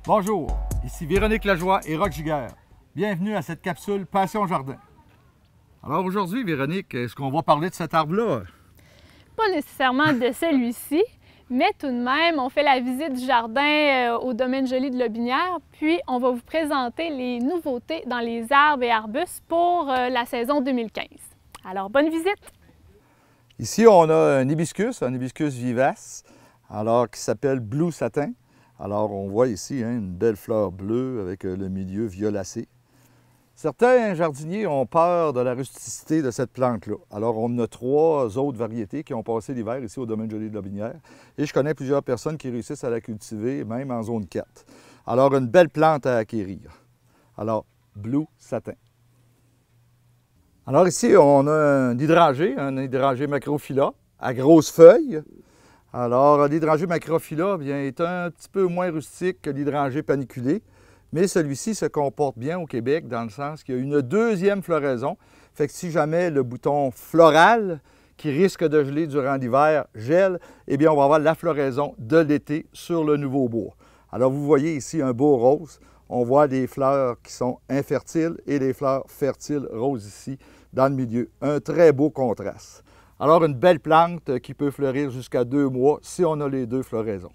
Bonjour, ici Véronique Lajoie et Roch Giguère. Bienvenue à cette capsule Passion Jardin. Alors aujourd'hui, Véronique, est-ce qu'on va parler de cet arbre-là? Pas nécessairement de celui-ci, mais tout de même, on fait la visite du jardin au domaine joli de Lobinière, puis on va vous présenter les nouveautés dans les arbres et arbustes pour la saison 2015. Alors, bonne visite! Ici, on a un hibiscus vivace, alors qui s'appelle Blue Satin. Alors, on voit ici une belle fleur bleue avec le milieu violacé. Certains jardiniers ont peur de la rusticité de cette plante-là. Alors, on a 3 autres variétés qui ont passé l'hiver ici au domaine joli de Lobinière. Et je connais plusieurs personnes qui réussissent à la cultiver, même en zone 4. Alors, une belle plante à acquérir. Alors, Blue Satin. Alors ici, on a un hydrangée macrophylla à grosses feuilles. Alors, l'hydrangée macrophylla est un petit peu moins rustique que l'hydrangée paniculé, mais celui-ci se comporte bien au Québec dans le sens qu'il y a une 2e floraison. Fait que si jamais le bouton floral, qui risque de geler durant l'hiver, gèle, eh bien, on va avoir la floraison de l'été sur le nouveau bois. Alors, vous voyez ici un beau rose. On voit des fleurs qui sont infertiles et des fleurs fertiles roses ici dans le milieu. Un très beau contraste. Alors, une belle plante qui peut fleurir jusqu'à 2 mois si on a les 2 floraisons.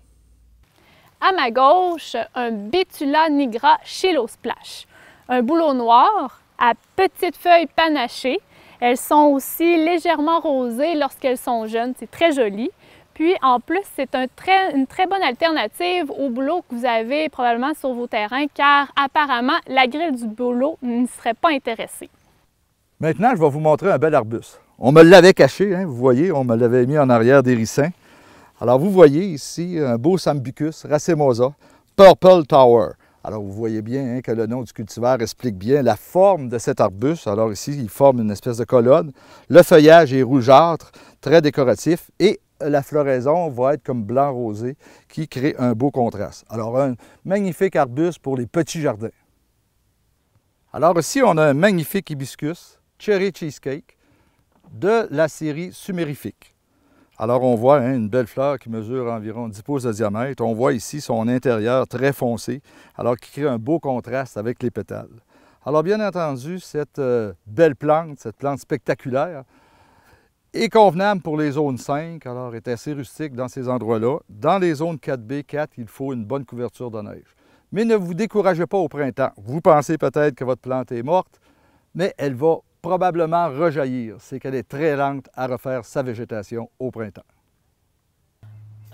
À ma gauche, un Betula nigra Chilosplash, un bouleau noir à petites feuilles panachées. Elles sont aussi légèrement rosées lorsqu'elles sont jeunes, c'est très joli. Puis en plus, c'est une très bonne alternative au bouleau que vous avez probablement sur vos terrains, car apparemment, la grille du bouleau ne serait pas intéressée. Maintenant, je vais vous montrer un bel arbuste. On me l'avait caché, vous voyez, on me l'avait mis en arrière des ricins. Alors, vous voyez ici un beau Sambucus racemosa Purple Tower. Alors, vous voyez bien que le nom du cultivar explique bien la forme de cet arbuste. Alors ici, il forme une espèce de colonne. Le feuillage est rougeâtre, très décoratif, et la floraison va être comme blanc rosé, qui crée un beau contraste. Alors, un magnifique arbuste pour les petits jardins. Alors ici, on a un magnifique hibiscus Cherry Cheesecake de la série sumérifique. Alors, on voit une belle fleur qui mesure environ 10 pouces de diamètre. On voit ici son intérieur très foncé, alors qui crée un beau contraste avec les pétales. Alors, bien entendu, cette belle plante, cette plante spectaculaire, est convenable pour les zones 5, alors est assez rustique dans ces endroits-là. Dans les zones 4B, 4, il faut une bonne couverture de neige. Mais ne vous découragez pas au printemps. Vous pensez peut-être que votre plante est morte, mais elle va probablement rejaillir. C'est qu'elle est très lente à refaire sa végétation au printemps.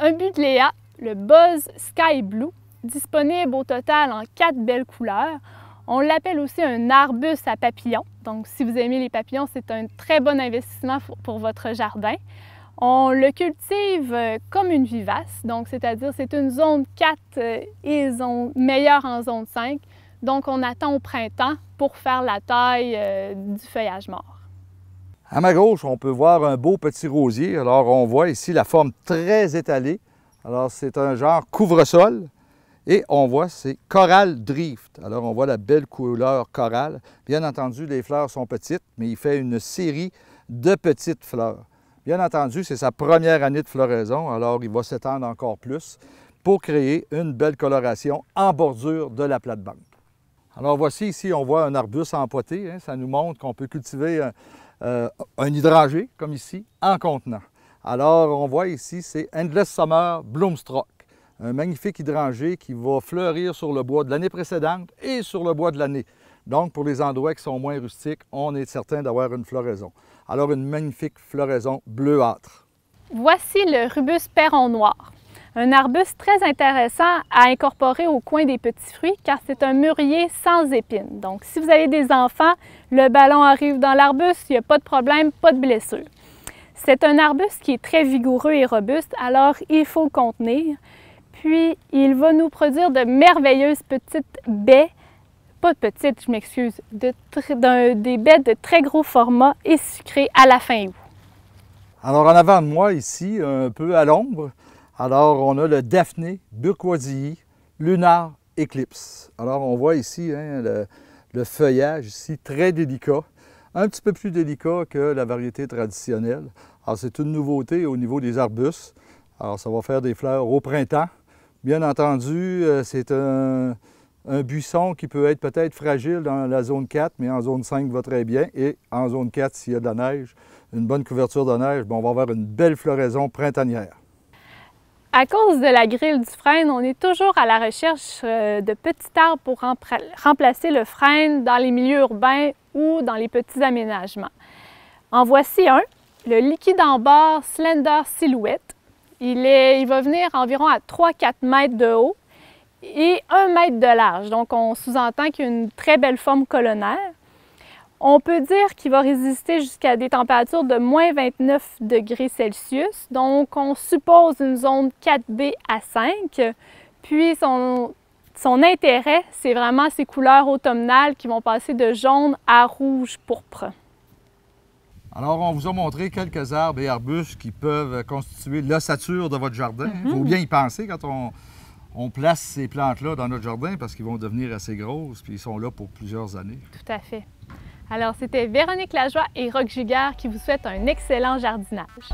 Un Buddleia, le Buzz Sky Blue, disponible au total en 4 belles couleurs. On l'appelle aussi un arbuste à papillons. Donc, si vous aimez les papillons, c'est un très bon investissement pour votre jardin. On le cultive comme une vivace, donc c'est-à-dire c'est une zone 4 et meilleure en zone 5. Donc, on attend au printemps pour faire la taille du feuillage mort. À ma gauche, on peut voir un beau petit rosier. Alors, on voit ici la forme très étalée. Alors, c'est un genre couvre-sol. Et on voit, c'est Coral Drift. Alors, on voit la belle couleur corail. Bien entendu, les fleurs sont petites, mais il fait une série de petites fleurs. Bien entendu, c'est sa première année de floraison, alors il va s'étendre encore plus pour créer une belle coloration en bordure de la plate-bande. Alors, voici ici, on voit un arbuste empoté. Ça nous montre qu'on peut cultiver un hydrangée, comme ici, en contenant. Alors, on voit ici, c'est Endless Summer Bloomstroke. Un magnifique hydrangée qui va fleurir sur le bois de l'année précédente et sur le bois de l'année. Donc, pour les endroits qui sont moins rustiques, on est certain d'avoir une floraison. Alors, une magnifique floraison bleuâtre. Voici le Rubus Perron noir. Un arbuste très intéressant à incorporer au coin des petits fruits car c'est un mûrier sans épines. Donc, si vous avez des enfants, le ballon arrive dans l'arbuste, il n'y a pas de problème, pas de blessure. C'est un arbuste qui est très vigoureux et robuste, alors il faut le contenir. Puis, il va nous produire de merveilleuses petites baies, pas petites, je m'excuse, des baies de très gros format et sucrées à la fin août. Alors, en avant de moi, ici, un peu à l'ombre, alors on a le Daphné burquoisii Lunar Eclipse. Alors, on voit ici le feuillage ici très délicat, un petit peu plus délicat que la variété traditionnelle. Alors, c'est une nouveauté au niveau des arbustes. Alors, ça va faire des fleurs au printemps. Bien entendu, c'est un buisson qui peut être peut-être fragile dans la zone 4, mais en zone 5 va très bien. Et en zone 4, s'il y a de la neige, une bonne couverture de neige, on va avoir une belle floraison printanière. À cause de la grille du frêne, on est toujours à la recherche de petits arbres pour remplacer le frêne dans les milieux urbains ou dans les petits aménagements. En voici un, le liquide en barre Slender Silhouette. Il va venir environ à 3-4 mètres de haut et 1 mètre de large. Donc, on sous-entend qu'il y a une très belle forme colonnaire. On peut dire qu'il va résister jusqu'à des températures de moins 29 degrés Celsius. Donc, on suppose une zone 4B à 5. Puis, son intérêt, c'est vraiment ces couleurs automnales qui vont passer de jaune à rouge pourpre. Alors, on vous a montré quelques arbres et arbustes qui peuvent constituer l'ossature de votre jardin. Il faut bien y penser quand on place ces plantes-là dans notre jardin parce qu'ils vont devenir assez grosses puis ils sont là pour plusieurs années. Tout à fait. Alors, c'était Véronique Lajoie et Roch Giguère qui vous souhaitent un excellent jardinage.